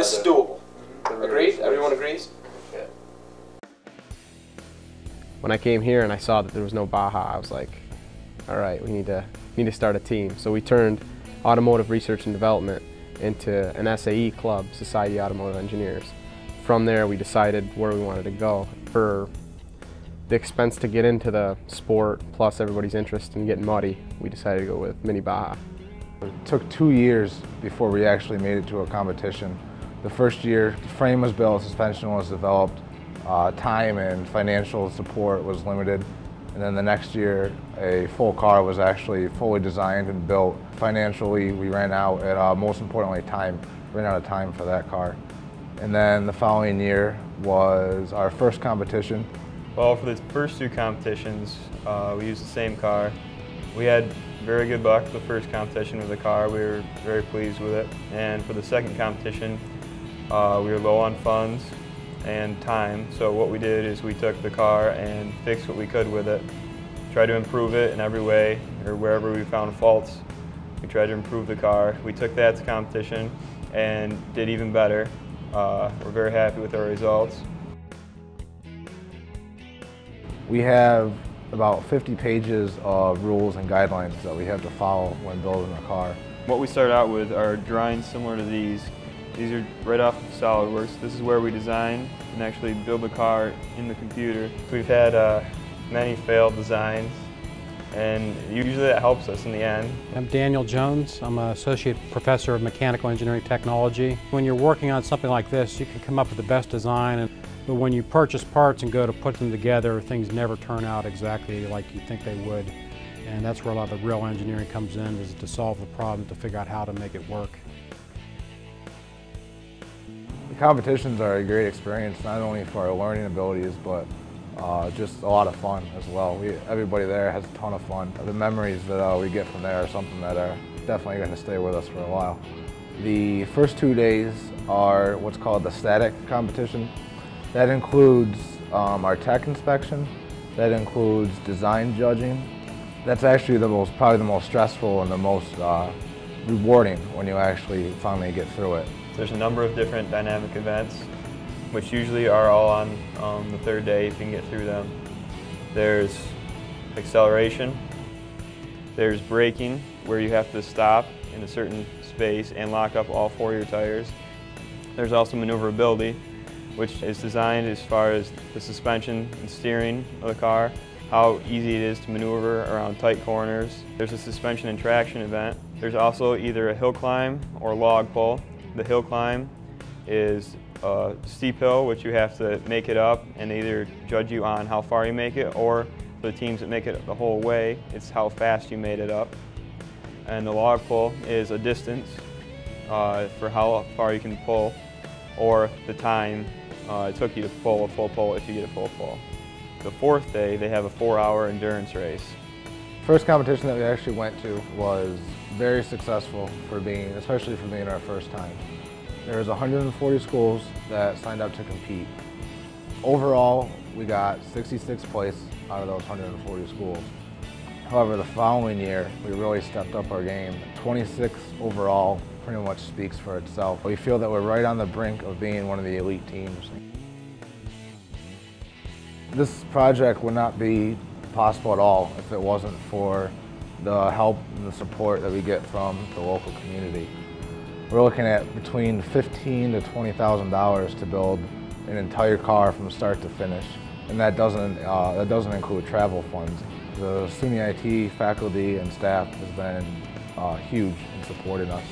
This is doable. Agreed? Everyone agrees? Yeah. When I came here and I saw that there was no Baja, I was like, all right, we need to start a team. So we turned automotive research and development into an SAE club, Society of Automotive Engineers. From there, we decided where we wanted to go. For the expense to get into the sport, plus everybody's interest in getting muddy, we decided to go with Mini Baja. It took 2 years before we actually made it to a competition. The first year, the frame was built, suspension was developed, time and financial support was limited. And then the next year, a full car was actually fully designed and built. Financially, we ran out, and most importantly, time. Ran out of time for that car. And then the following year was our first competition. Well, for the first two competitions, we used the same car. We had very good luck the first competition with the car. We were very pleased with it. And for the second competition, we were low on funds and time. So what we did is we took the car and fixed what we could with it. Tried to improve it in every way, or wherever we found faults, we tried to improve the car. We took that to competition and did even better. We're very happy with our results. We have about 50 pages of rules and guidelines that we have to follow when building a car. What we started out with are drawings similar to these. These are right off of SolidWorks. This is where we design and actually build the car in the computer. We've had many failed designs, and usually that helps us in the end. I'm Daniel Jones. I'm an associate professor of mechanical engineering technology. When you're working on something like this, you can come up with the best design, but when you purchase parts and go to put them together, things never turn out exactly like you think they would. And that's where a lot of the real engineering comes in, is to solve the problem, to figure out how to make it work. The competitions are a great experience, not only for our learning abilities, but just a lot of fun as well. Everybody there has a ton of fun. The memories that we get from there are something that are definitely going to stay with us for a while. The first 2 days are what's called the static competition. That includes our tech inspection. That includes design judging. That's actually probably the most stressful and the most rewarding when you actually finally get through it. There's a number of different dynamic events, which usually are all on the third day if you can get through them. There's acceleration. There's braking, where you have to stop in a certain space and lock up all 4 of your tires. There's also maneuverability, which is designed as far as the suspension and steering of the car, how easy it is to maneuver around tight corners. There's a suspension and traction event. There's also either a hill climb or log pull. The hill climb is a steep hill, which you have to make it up, and they either judge you on how far you make it, or for the teams that make it the whole way, it's how fast you made it up. And the log pull is a distance for how far you can pull, or the time it took you to pull a full pull if you get a full pull. The fourth day, they have a 4-hour endurance race. First competition that we actually went to was very successful especially for being our first time. There was 140 schools that signed up to compete. Overall, we got 66th place out of those 140 schools. However, the following year, we really stepped up our game. 26th overall pretty much speaks for itself. We feel that we're right on the brink of being one of the elite teams. This project would not be possible at all if it wasn't for the help and the support that we get from the local community. We're looking at between $15,000 to $20,000 to build an entire car from start to finish, and that doesn't include travel funds. The SUNYIT faculty and staff has been huge in supporting us.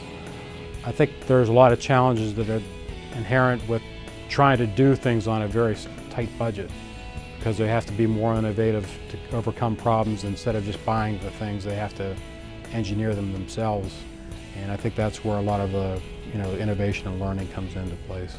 I think there's a lot of challenges that are inherent with trying to do things on a very tight budget, because they have to be more innovative to overcome problems. Instead of just buying the things, they have to engineer them themselves. And I think that's where a lot of the innovation and learning comes into place.